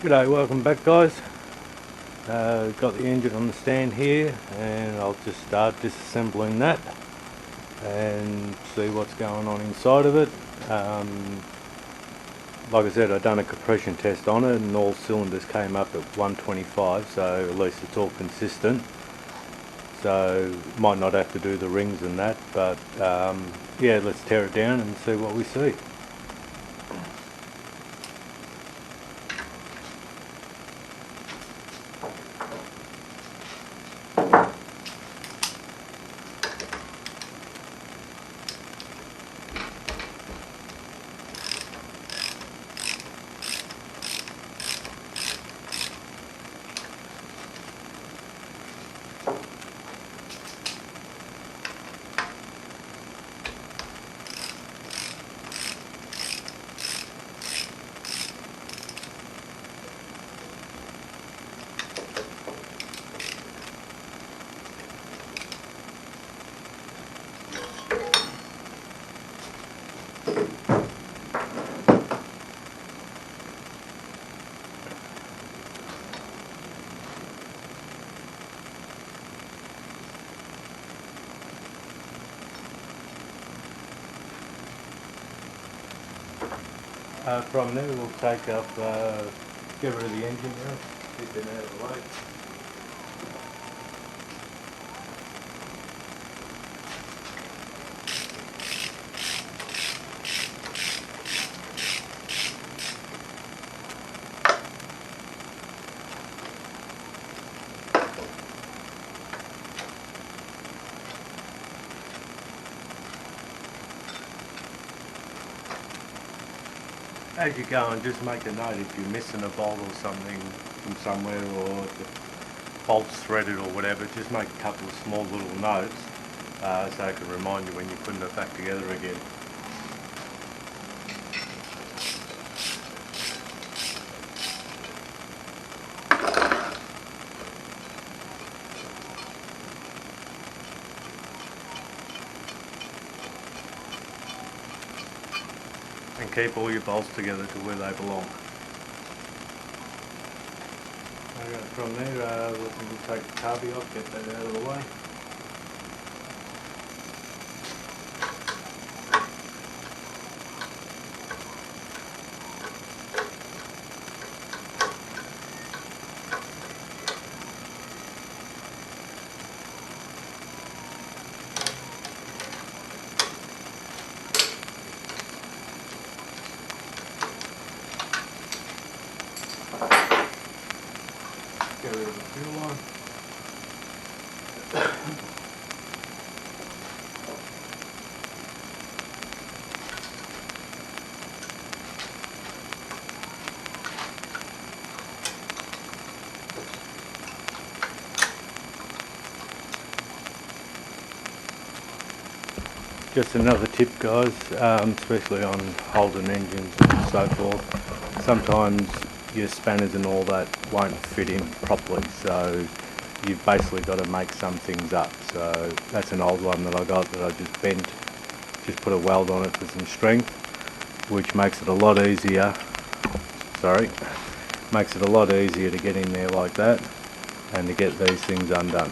G'day, welcome back guys. Got the engine on the stand here and I'll just start disassembling that and see what's going on inside of it. Like I said, I've done a compression test on it and all cylinders came up at 125, so at least it's all consistent. So might not have to do the rings and that, but yeah, let's tear it down and see what we see. From there we'll take up, get rid of the engine now, keep it out of the way. As you go, and just make a note if you're missing a bolt or something from somewhere, or if the bolt's threaded or whatever, just make a couple of small little notes so it can remind you when you're putting it back together again. And keep all your bolts together to where they belong. From there, we'll take the carby off, get that out of the way. Get rid of the fuel line. Just another tip guys, especially on Holden engines and so forth, sometimes your spanners and all that won't fit in properly, so you've basically got to make some things up. So that's an old one that I got that I just bent, just put a weld on it for some strength, which makes it a lot easier, to get in there like that and to get these things undone.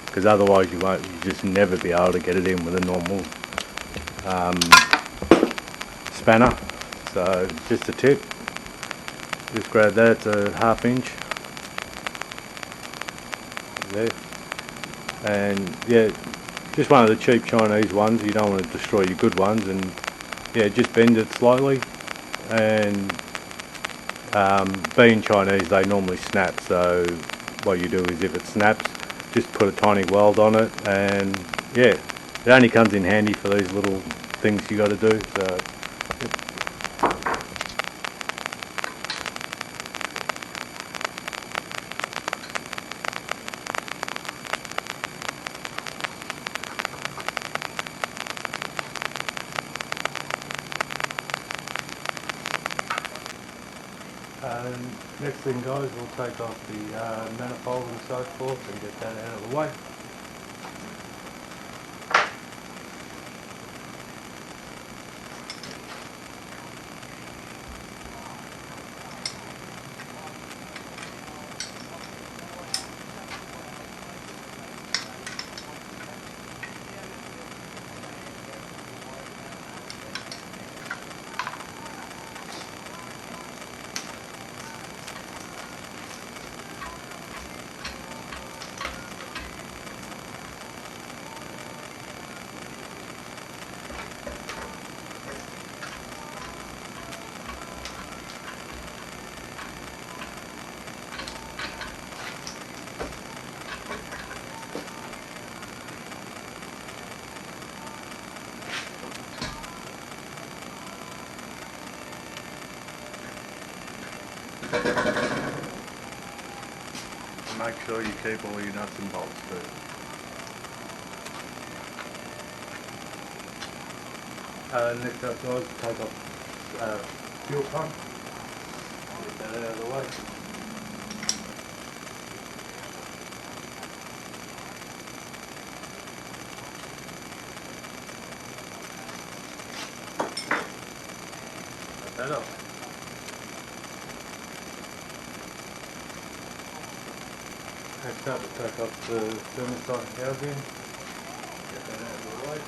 Because otherwise you just never be able to get it in with a normal spanner. So just a tip, just grab that, it's a 1/2 inch there, and yeah, just one of the cheap Chinese ones. You don't want to destroy your good ones, and yeah, just bend it slightly, and being Chinese they normally snap, so what you do is if it snaps, just put a tiny weld on it, and yeah, it only comes in handy for these little things you got to do. So next thing guys, we'll take off the manifold and so forth and get that out of the way. make sure you keep all your nuts and bolts too. Next up guys, take off fuel pump. Get that out of the way. Cut that off. Next up, we'll take off the thermostat housing. Get that out of the way.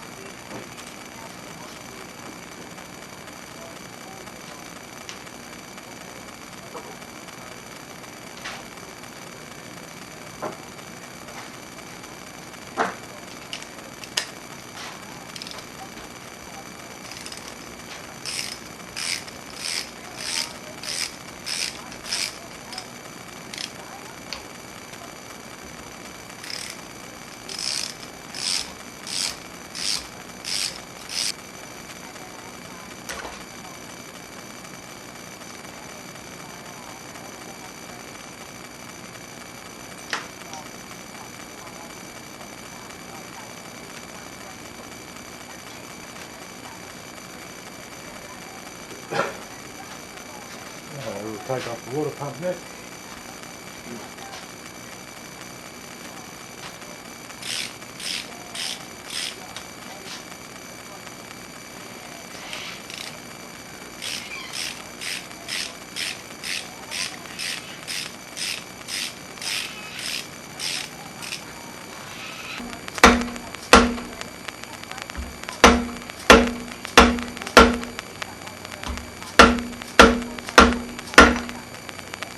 We'll take off the water pump next.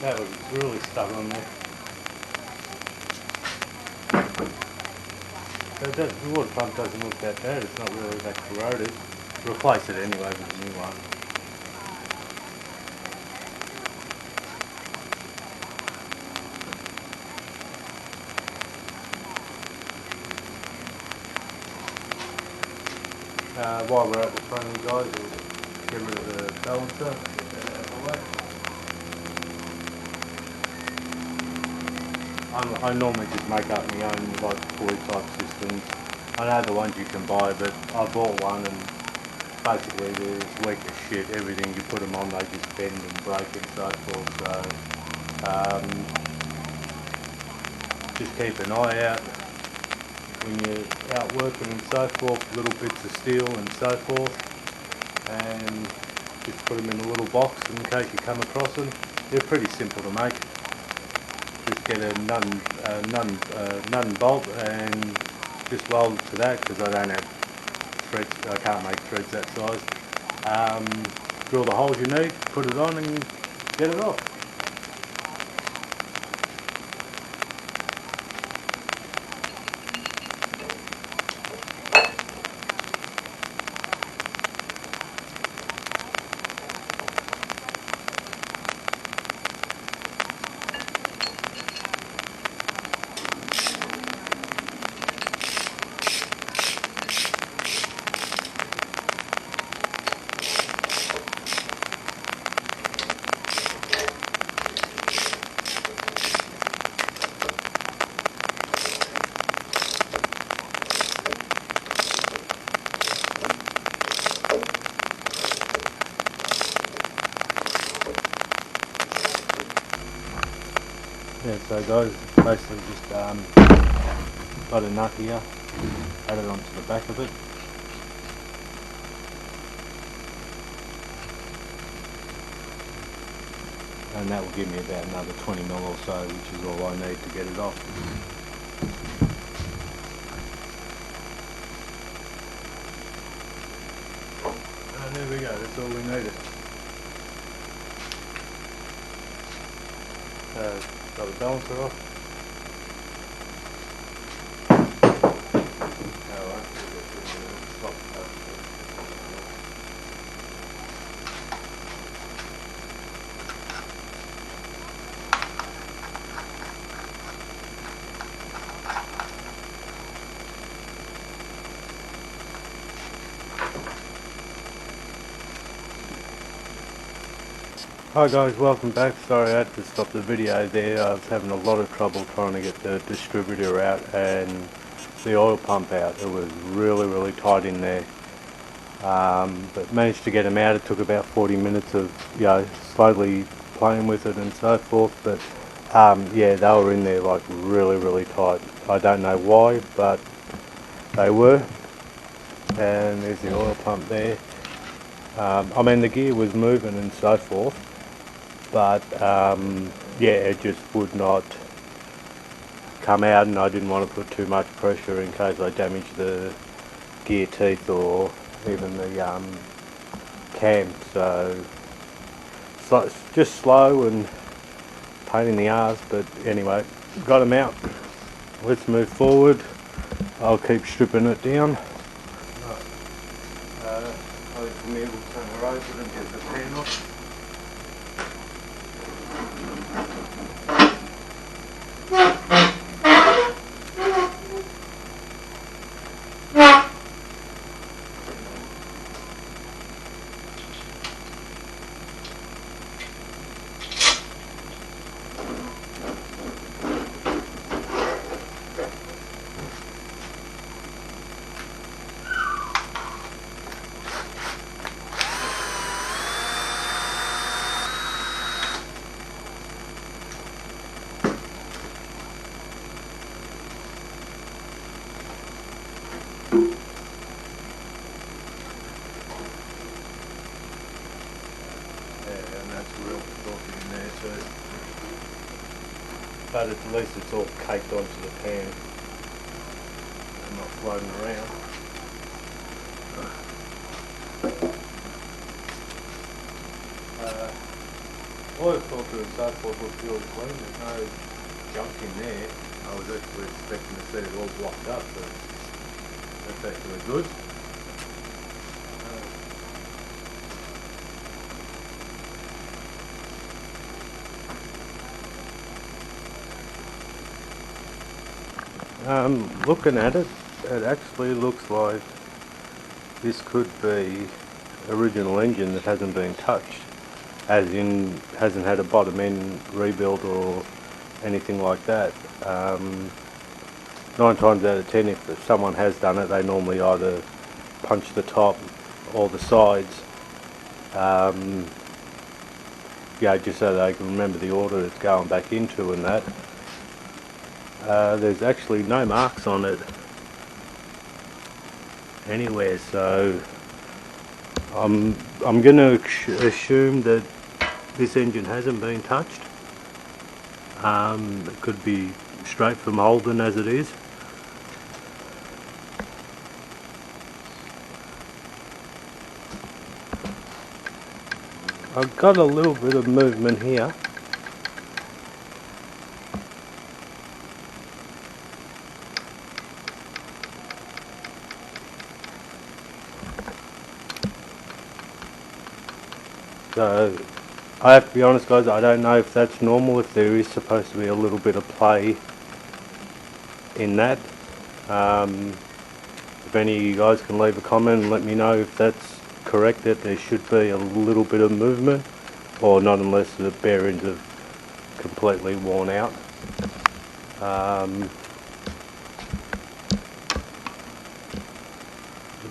That was really stuck on there. The water pump doesn't look that bad, it's not really that corroded. Replace it anyway with a new one. While we're at the front, guys, we'll get rid of the balancer. Get that out of the way. I normally just make up my own like toy type systems. I know the ones you can buy, but I bought one and basically they're as weak as shit. Everything you put them on, they just bend and break and so forth. So just keep an eye out when you're out working and so forth, little bits of steel and so forth, and just put them in a little box in case you come across them. They're pretty simple to make. Just get a nut and bolt and just weld to that, because I don't have threads, I can't make threads that size. Drill the holes you need, put it on and get it off. Yeah, so guys, basically just got a nut here, added onto the back of it. And that will give me about another 20 mil or so, which is all I need to get it off. And there we go, that's all we needed. Got the balancer off. Hi guys, welcome back. Sorry I had to stop the video there. I was having a lot of trouble trying to get the distributor out and the oil pump out. It was really tight in there. But managed to get them out. It took about 40 minutes of slowly playing with it and so forth. But yeah, they were in there like really tight. I don't know why, but they were. And there's the oil pump there. I mean the gear was moving and so forth, but yeah, it just would not come out, and I didn't want to put too much pressure in case I damaged the gear teeth or even the cam. So just slow and pain in the arse, but anyway, got them out. Let's move forward. I'll keep stripping it down. Come here, we'll turn her over and get the pan off. But at least it's all caked onto the pan and not floating around. Oil filter and so forth looks really clean. There's no junk in there. I was actually expecting to see it all blocked up, but that's actually good. Looking at it, it actually looks like this could be original engine that hasn't been touched, as in hasn't had a bottom end rebuild or anything like that. 9 times out of 10, if someone has done it, they normally either punch the top or the sides, just so they can remember the order it's going back into and that. There's actually no marks on it anywhere, so I'm going to assume that this engine hasn't been touched. It could be straight from Holden as it is. I've got a little bit of movement here. So I have to be honest guys, I don't know if that's normal, if there is supposed to be a little bit of play in that. If any of you guys can leave a comment and let me know if that's correct, that there should be a little bit of movement, or not unless the bearings have completely worn out. There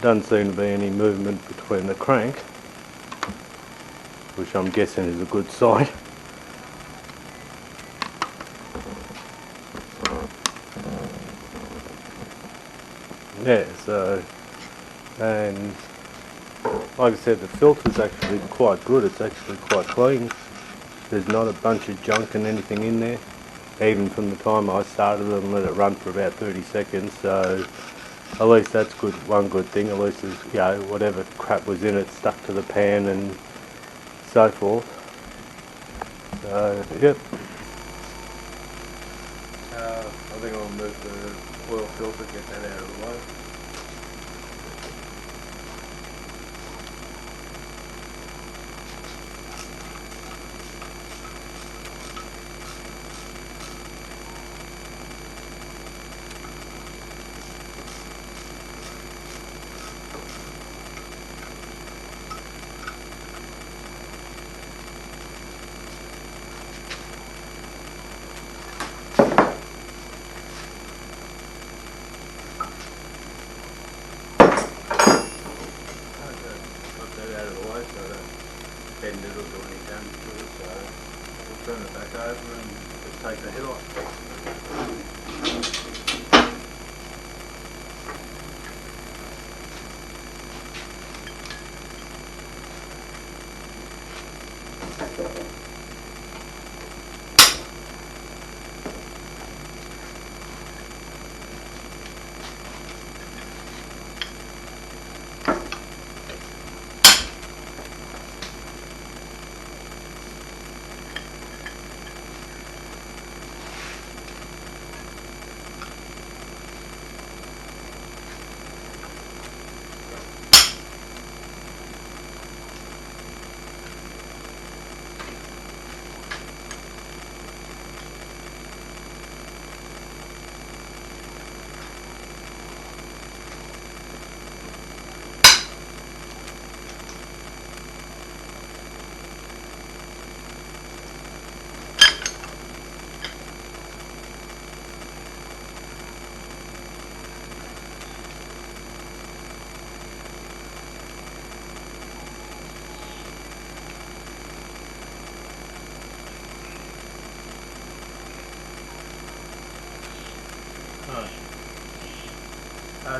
doesn't seem to be any movement between the crank, which I'm guessing is a good sign. Yeah, so, and like I said, the filter's actually quite good. It's actually quite clean. There's not a bunch of junk and anything in there, even from the time I started it and let it run for about 30 seconds. So at least that's good. One good thing, at least is, whatever crap was in it stuck to the pan and so forth. So yep. I think I'll move the oil filter, get that out of the way. still do any damage to it, so we'll turn it back over and just take the head off.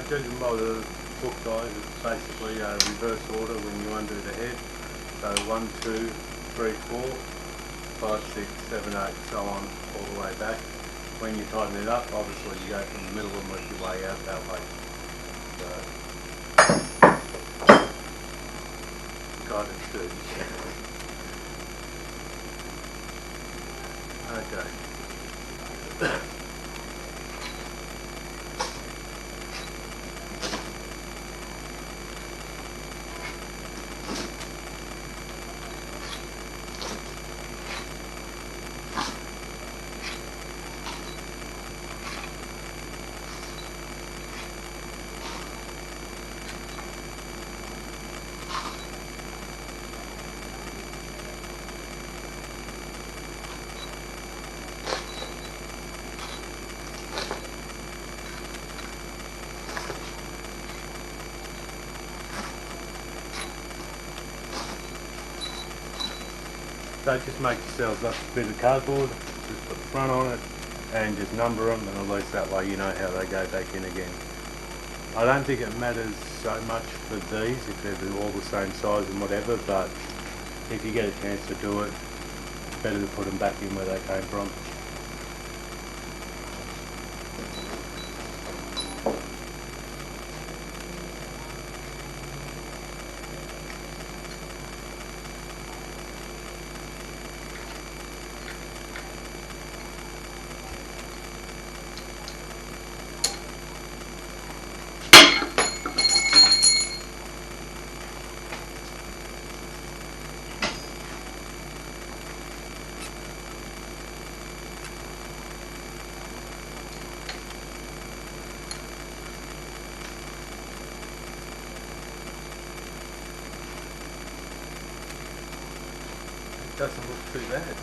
Judging by the book guys, it's basically a reverse order when you undo the head. So 1, 2, 3, 4, 5, 6, 7, 8, so on, all the way back. When you tighten it up, obviously you go from the middle and work your way out that way. So, God, it's dirty. Okay. So just make yourselves up a bit of cardboard, just put the front on it and just number them, and at least that way you know how they go back in again. I don't think it matters so much for these if they're all the same size and whatever, but if you get a chance to do it, it's better to put them back in where they came from. Doesn't look too bad.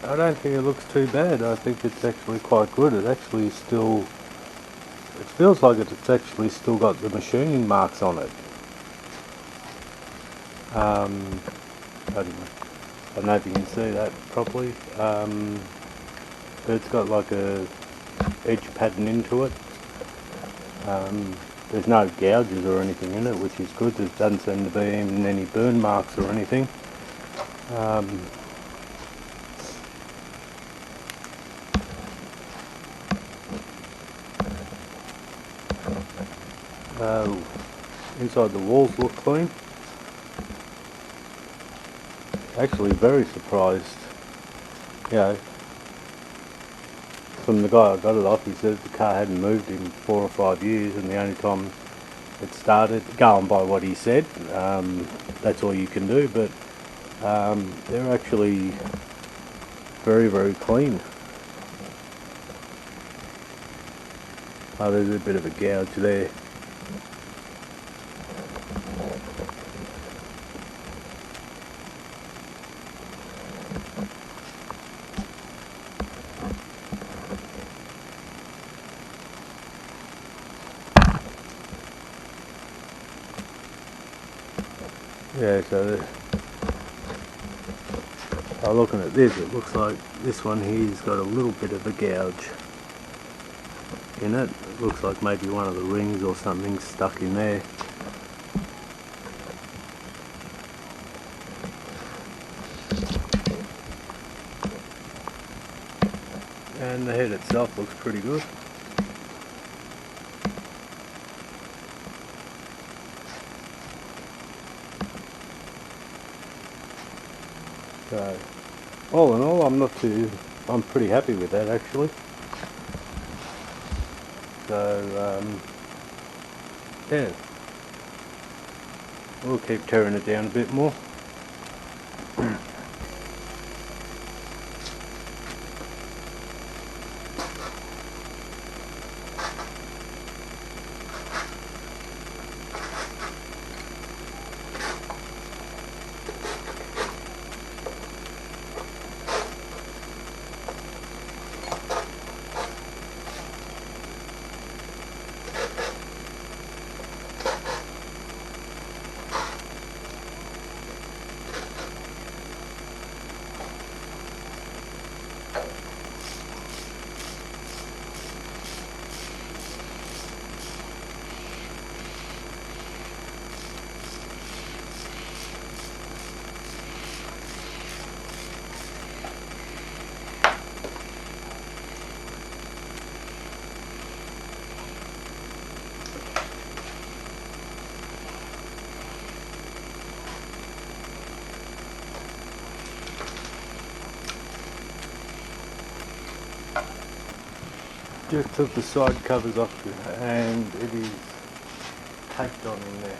I don't think it looks too bad. I think it's actually quite good. It actually still, it feels like it's actually still got the machining marks on it. I don't know if you can see that properly. But it's got like a edge pattern into it. There's no gouges or anything in it, which is good. There doesn't seem to be even any burn marks or anything. Inside the walls look clean. Actually very surprised. You know, from the guy I got it off, he said the car hadn't moved in 4 or 5 years, and the only time it started, going by what he said, that's all you can do, but they're actually very, very clean. Oh, there's a bit of a gouge there. Yeah, so looking at this, it looks like this one here's got a little bit of a gouge in it. It looks like maybe one of the rings or something stuck in there. And the head itself looks pretty good. So, all in all, I'm pretty happy with that actually. So, yeah, we'll keep tearing it down a bit more. Just took the side covers off and it is taped on in there.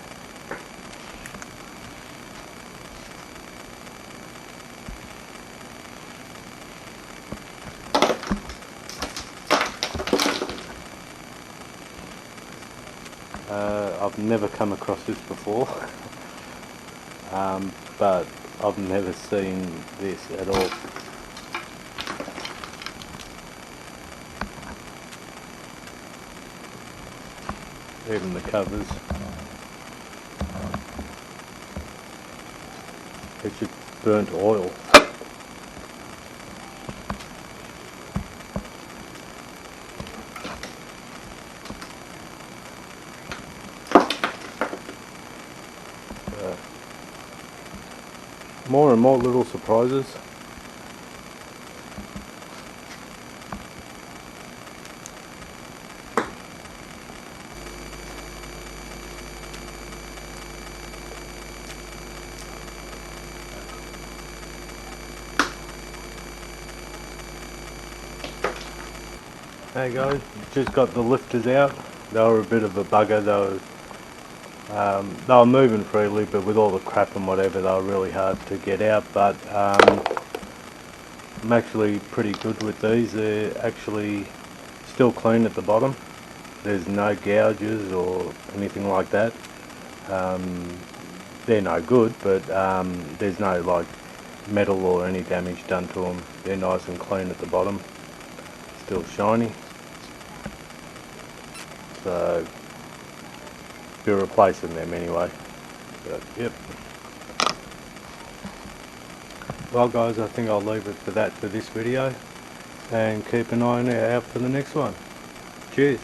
I've never come across this before, but I've never seen this at all. Even the covers. It's just burnt oil. More and more little surprises. Hey guys, just got the lifters out. They were a bit of a bugger. They were moving freely, but with all the crap and whatever, they were really hard to get out. But I'm actually pretty good with these. They're actually still clean at the bottom. There's no gouges or anything like that. They're no good, but there's no like metal or any damage done to them. They're nice and clean at the bottom, still shiny. So be replacing them anyway. But yep. Well guys, I think I'll leave it for that for this video, and keep an eye out for the next one. Cheers.